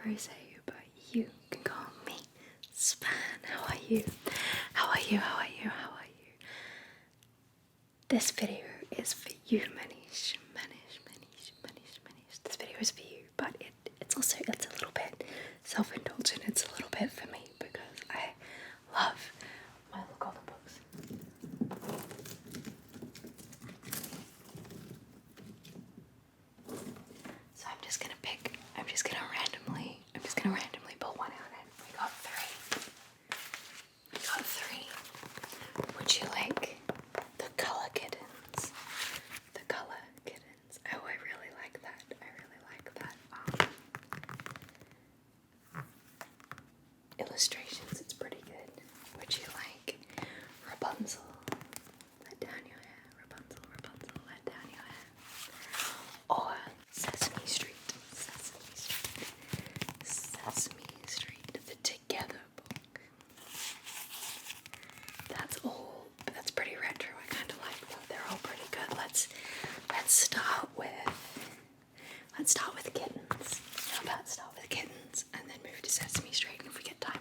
Rose, but you can call me Span. How are you? How are you? How are you? How are you? This video is for you, Manish. This video is for you, but it's a little bit self-indulgent. It's a little bit for me because I love my little golden books. So I'm just gonna randomly pull one out, and we got three. Would you like the Colour Kittens? The Colour Kittens. Oh, I really like that. Illustrations, it's pretty good. Would you like Rapunzel? Let down your hair. Rapunzel, let down your hair. Or Sesame Street, the Together book. That's pretty retro. I kind of like them. They're all pretty good. Let's start with kittens. How about start with kittens and then move to Sesame Street, and if we get time,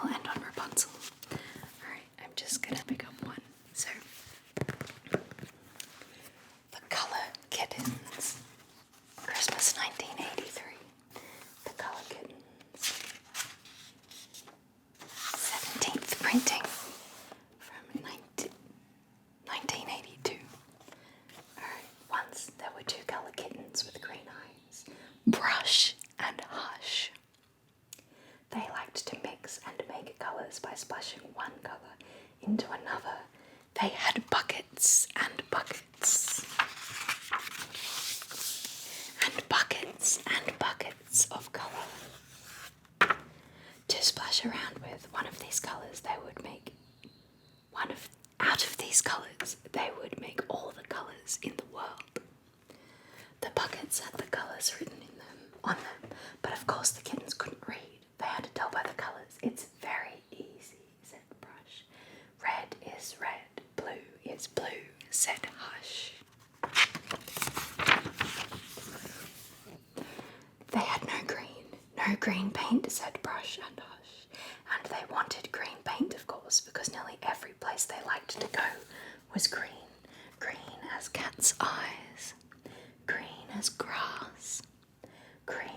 we'll end on Rapunzel. Alright, I'm just gonna pick up one. So, the Colour Kittens. Christmas 1983. The Colour Kittens. 17th printing from 1982. Alright, once there were two Colour Kittens with green eyes, Brush and Hush. They liked to mix and make colours by splashing one colour into another. They had buckets and buckets. And buckets and buckets of colour to splash around with. Out of these colours, they would make all the colours in the world. The buckets had the colours written on them, but of course the kittens couldn't read. They had to tell by the colours. It's very easy, said Brush. Red is red, blue is blue, said Hush. They had no green paint, said Brush and Hush. And they wanted green paint, of course, because nearly every place they liked to go was green. Green as cat's eyes, green as grass, green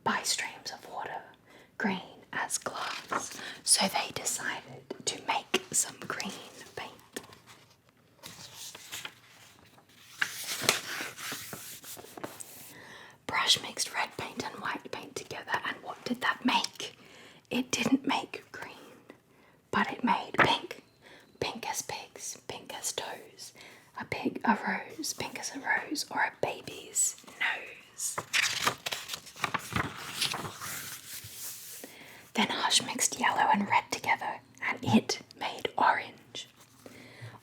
by streams of water, green as glass. So they decided to make some green paint. Brush mixed red paint and white paint together, and what did that make? It didn't make green, but it made pink. Pink as pigs, pink as toes. A pig, a rose, pink as a rose, or a baby's nose. Then Hush mixed yellow and red together, and it made orange.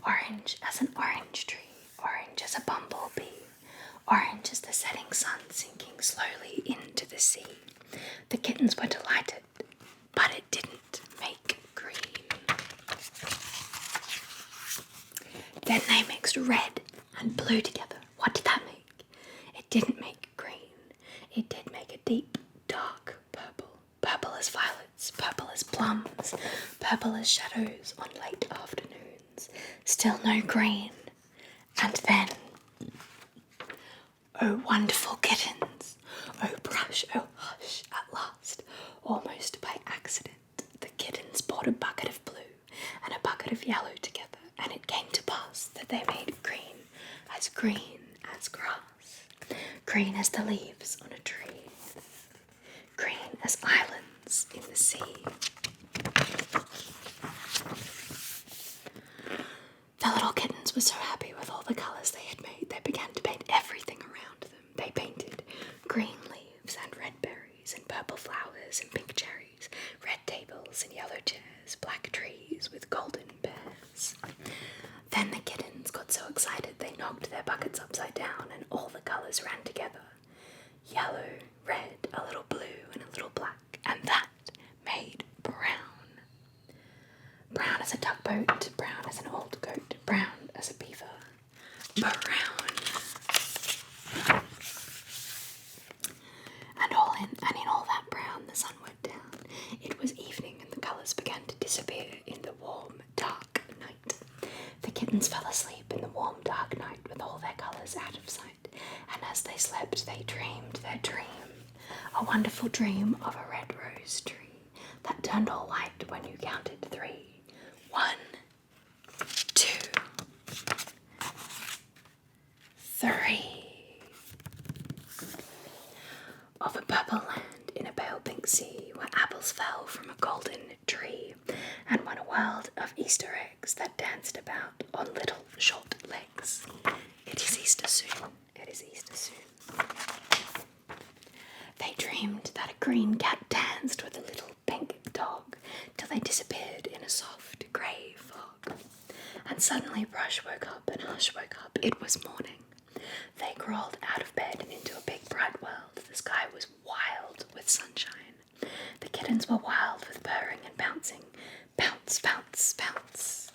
Orange as an orange tree, orange as a bumblebee, orange as the setting sun sinking slowly into the sea. The kittens were delighted, but it didn't make green. Then they mixed red and blue together. What did that make? It didn't make green. It did make a deep, dark purple. Purple as violets, purple as plums, purple as shadows on late afternoons. Still no green. And then, oh wonderful kittens, oh Brush, oh Hush, at last, almost by accident, the kittens poured a bucket of blue and a bucket of yellow together, and it came to pass that they made green as grass, green as the leaves on a tree, green as islands in the sea. The little kittens were so happy with all the colours they had made, they began to paint everything around them. They painted green leaves and red berries and purple flowers and pink cherries, red tables and yellow chairs, black trees with golden bears. Then the kittens got so excited they knocked their buckets upside down and all the colours ran together. Yellow, red, a little blue and a little black, and that made brown. Brown as a tugboat, brown as an old goat, brown as a beaver, kittens fell asleep in the warm dark night with all their colours out of sight, and as they slept they dreamed their dream, a wonderful dream of a red rose tree that turned all white when you counted 3. 1, 2, 3. Of a purple land in a pale pink sea, where apples fell from a golden tree, and won a world of Easter eggs that danced about on little short legs. It is Easter soon, it is Easter soon. They dreamed that a green cat danced with a little pink dog, till they disappeared in a soft grey fog. And suddenly Brush woke up and Hush woke up, it was morning. They crawled out of bed and into a big bright world. The sky was wild with sunshine. The kittens were wild with purring and bouncing. Bounce, bounce, bounce.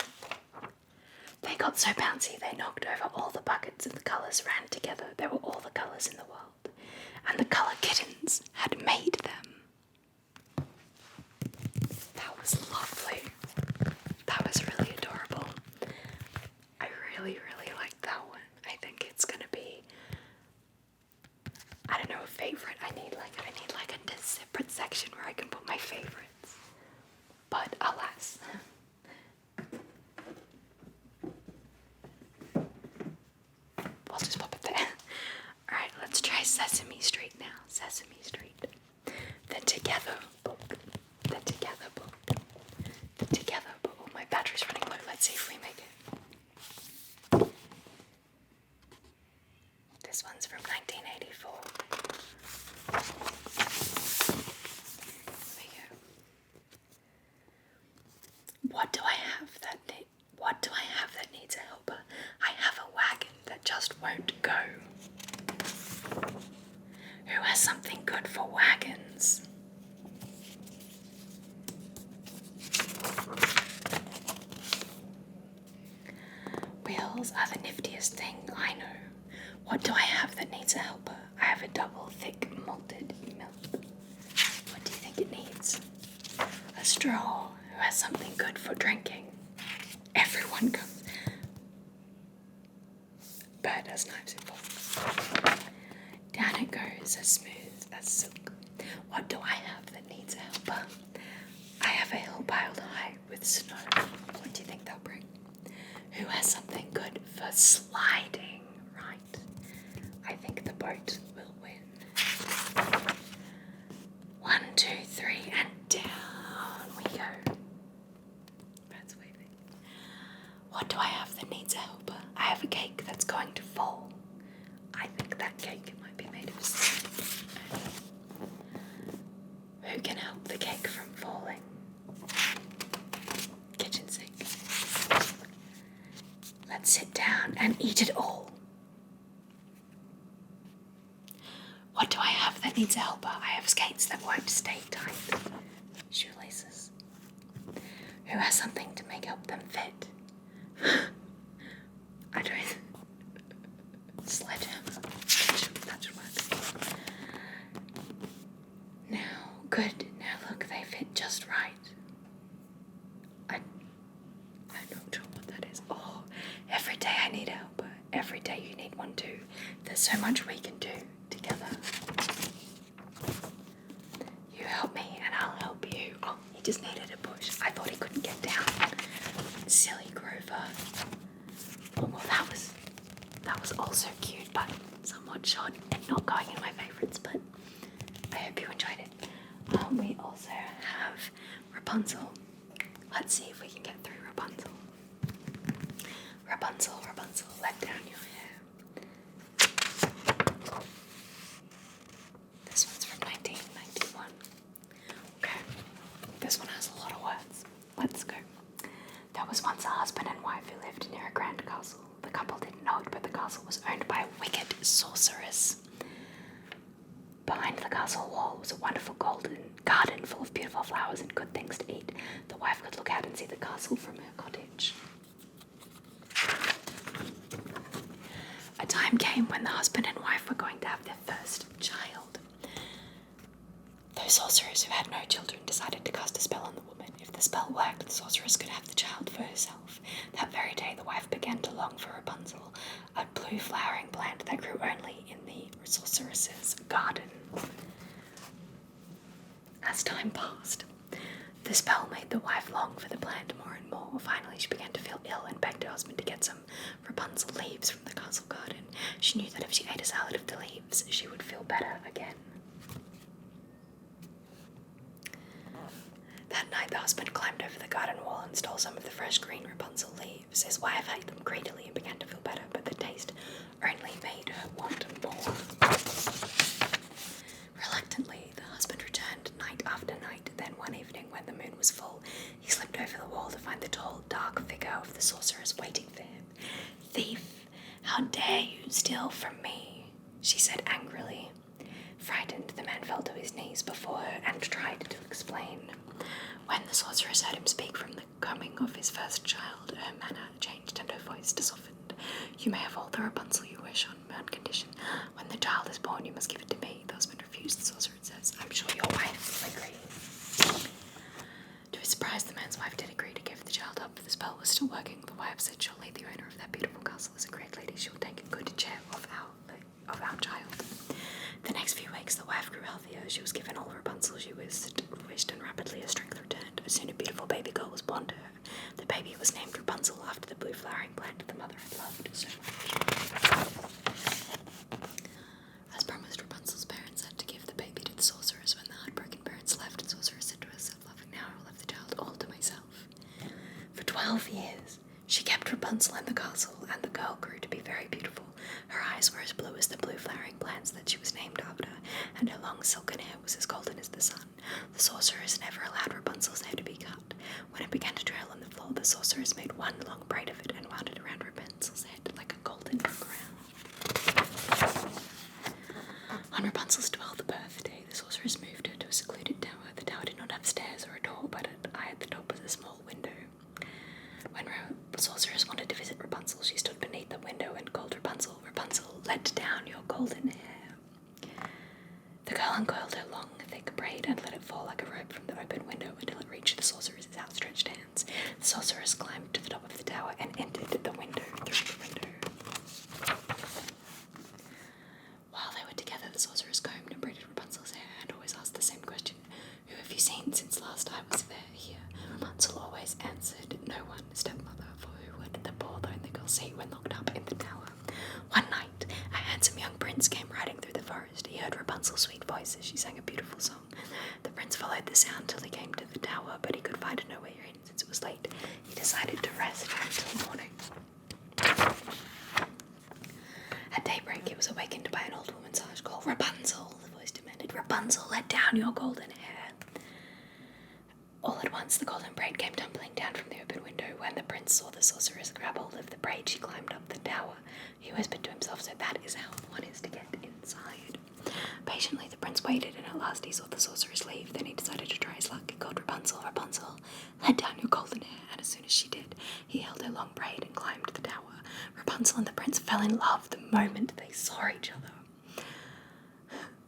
They got so bouncy they knocked over all the buckets and the colours ran together. There were all the colours in the world. And the Colour Kittens had made them. That was lovely. That was really adorable. I really, really liked that one. I think it's gonna be, I don't know, a favourite. I need like a separate section where I can put my favourites. But alas. I'll just pop it there. Alright, let's try Sesame Street now. Sesame Street. The Together book. The Together book. The Together book. Oh, my battery's running low. Let's see if we make it. This one's from 1984. There we go. What do I have that needs a helper? I have a wagon that just won't go. Who has something good for wagons? Wheels are the niftiest thing I know. What do I have that needs a helper? I have a double thick malted milk. What do you think it needs? A straw. Who has something good for drinking? Everyone comes. Bird has knives and forks. Down it goes, as smooth as silk. What do I have that needs a helper? I have a hill piled high with snow. What do you think they'll bring? Who has something good for sliding? Right. I think the boat will win. 1, 2, 3, and down we go. Bird's waving. What do I have that needs a helper? I have a cake that's going to fall. I think that cake might be made of sand. Who can help the cake from falling? Kitchen sink. Let's sit down and eat it all. What do I have that needs a helper? I have skates that won't stay tight. Shoelaces. Who has something to help them fit? I don't. Sledgehammer. That should work. Now, good. Now look, they fit just right. I'm not sure what that is. Oh, every day I need a helper. Every day you need one too. There's so much we can do together. You help me and I'll help you. Oh, he just needed a push. I thought he couldn't get down. Silly Grover. Oh, well, that was also cute, but somewhat short and not going in my favourites, but I hope you enjoyed it. We also have Rapunzel. Let's see if we can get through Rapunzel. Rapunzel, Rapunzel, let down your hair. This one's from 1991. Okay, this one has a lot of words. Let's go. There was once a husband and wife who lived near a grand castle. The couple didn't know it, but the castle was owned by a wicked sorceress. Behind the castle wall was a wonderful golden garden full of beautiful flowers and good things to eat. The wife could look out and see the castle from her cottage. A time came when the husband and wife were going to have their first child. Those sorcerers who had no children decided to cast a spell on the woman. If the spell worked, the sorceress could have the child for herself. That very day, the wife wife began to long for Rapunzel, a blue flowering plant that grew only in the sorceress's garden. As time passed, the spell made the wife long for the plant more and more. Finally, she began to feel ill and begged her husband to get some Rapunzel leaves from the castle garden. She knew that if she ate a salad of the leaves, she would feel better again. That night, the husband climbed over the garden wall and stole some of the fresh green Rapunzel leaves. His wife ate them greedily and began to feel better, but the taste only made her want more. Reluctantly, the husband returned night after night. Then one evening, when the moon was full, he slipped over the wall to find the tall, dark figure of the sorceress waiting for him. "Thief, how dare you steal from me?" she said angrily. Frightened, the man fell to his knees before her and tried to explain. When the sorceress heard him speak from the coming of his first child, her manner changed and her voice softened. "You may have all the Rapunzel you wish on one condition. When the child is born, you must give it to me." The husband refused. The sorcerer says, "I'm sure your wife will agree." To his surprise, the man's wife did agree to give the child up. The spell was still working. The wife said, "Surely the owner of that beautiful castle is a great lady. She will take good care of our child." The next few weeks, the wife grew healthier. She was given all the Rapunzel she wished, and rapidly her strength returned. Soon a beautiful baby girl was born to her. The baby was named Rapunzel after the blue flowering plant the mother had loved so much. As promised, Rapunzel's parents had to give the baby to the sorceress. When the heartbroken parents left, the sorceress said to herself, "Loving now, I will have the child all to myself." For 12 years, she kept Rapunzel in the castle, and the girl grew to be very beautiful. Her eyes were as blue as the blue flowering plants that she was named after, and her long silken hair was as golden as the sun. The sorceress never allowed Rapunzel's hair to be cut. When it began to trail on the floor, the sorceress made one long braid of it and wound it around Rapunzel's head like a golden crown. On Rapunzel's 12th birthday, the sorceress moved her to a secluded tower. The tower did not have stairs or a door, but at the top was a small window. When the sorceress wanted to visit Rapunzel, she stood beneath the window and called Rapunzel, "Rapunzel, let down your golden hair." The girl uncoiled her long, thick braid and let it fall like a rope from the open window until it reached the sorceress's outstretched hands. The sorceress climbed to the top of the tower and entered through the window. While they were together, the sorceress combed and braided Rapunzel's hair and always asked the same question: "Who have you seen since last I was here?" Rapunzel always answered, "No one, stepmother," for who would the poor lonely girl see when locked up in the tower? One night, a handsome young prince came riding through the forest. He heard Rapunzel's sweet voice as she sang a beautiful song. The prince followed the sound till he came to the tower, but he could find no way in. Since it was late, he decided to rest until morning. At daybreak, he was awakened by an old woman's harsh call. "Rapunzel," the voice demanded. "Rapunzel, let down your golden hair." All at once, the golden braid came tumbling down from the open window. When the prince saw the sorceress grab hold of the braid, she climbed up the tower. He whispered to himself, "So that is how one is to get inside." Patiently, the prince waited, and at last he saw the sorceress leave. Then he decided to try his luck. He called, "Rapunzel, Rapunzel, let down your golden hair." And as soon as she did, he held her long braid and climbed the tower. Rapunzel and the prince fell in love the moment they saw each other.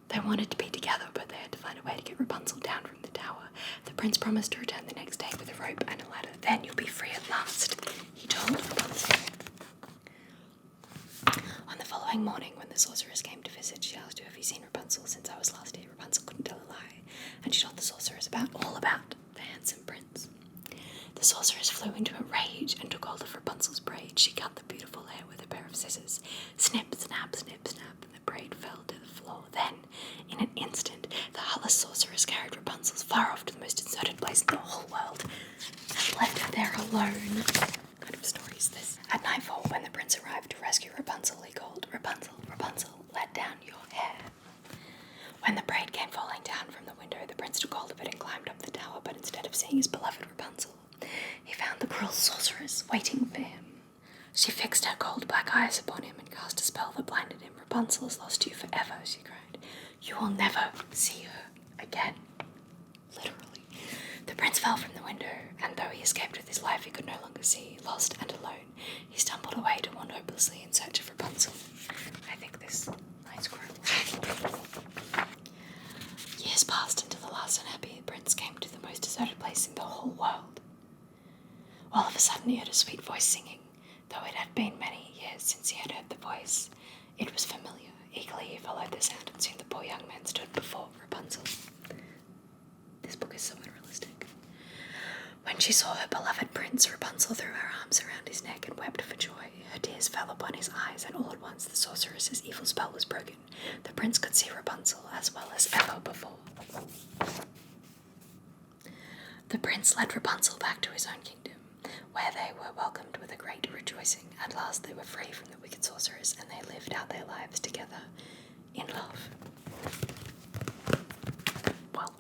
They wanted to be together, but they had to find a way to get Rapunzel down from the tower. The prince promised to return the next day with a rope and a ladder. "Then you'll be free at last," he told Rapunzel. On the following morning, when the sorceress came to visit, she asked her, "Have you seen Rapunzel since I was last here?" Rapunzel couldn't tell a lie, and she told the sorceress all about the handsome prince. The sorceress flew into a rage and took hold of Rapunzel's braid. She cut the beautiful hair with a pair of scissors. Snip, snap, snip, snap, and the braid fell to the floor. Then, in an instant, the heartless sorceress carried Rapunzel far off to the most deserted place in the whole world and left her there alone. What kind of story is this? At nightfall, when the prince arrived to rescue Rapunzel, he called, "Rapunzel, Rapunzel, let down your hair." When the braid came falling down from the window, the prince took hold of it and climbed up the tower, but instead of seeing his beloved Rapunzel, he found the cruel sorceress waiting for him. She fixed her cold black eyes upon him and cast a spell that blinded him. "Rapunzel has lost you forever," she cried. "You will never see her again." Literally. The prince fell from the window, and though he escaped with his life, he could no longer see. Lost and alone, he stumbled away to wander hopelessly in search of Rapunzel. I think this nice quote. Years passed until the last unhappy prince came to the most deserted place in the whole world. All of a sudden he heard a sweet voice singing. Though it had been many years since he had heard the voice, it was familiar. Eagerly he followed the sound, and soon the poor young man stood before Rapunzel. This book is so unrealistic. When she saw her beloved prince, Rapunzel threw her arms around his neck and wept for joy. Her tears fell upon his eyes, and all at once the sorceress's evil spell was broken. The prince could see Rapunzel as well as ever before. The prince led Rapunzel back to his own kingdom, where they were welcomed with a great rejoicing. At last they were free from the wicked sorceress, and they lived out their lives together in love. Well,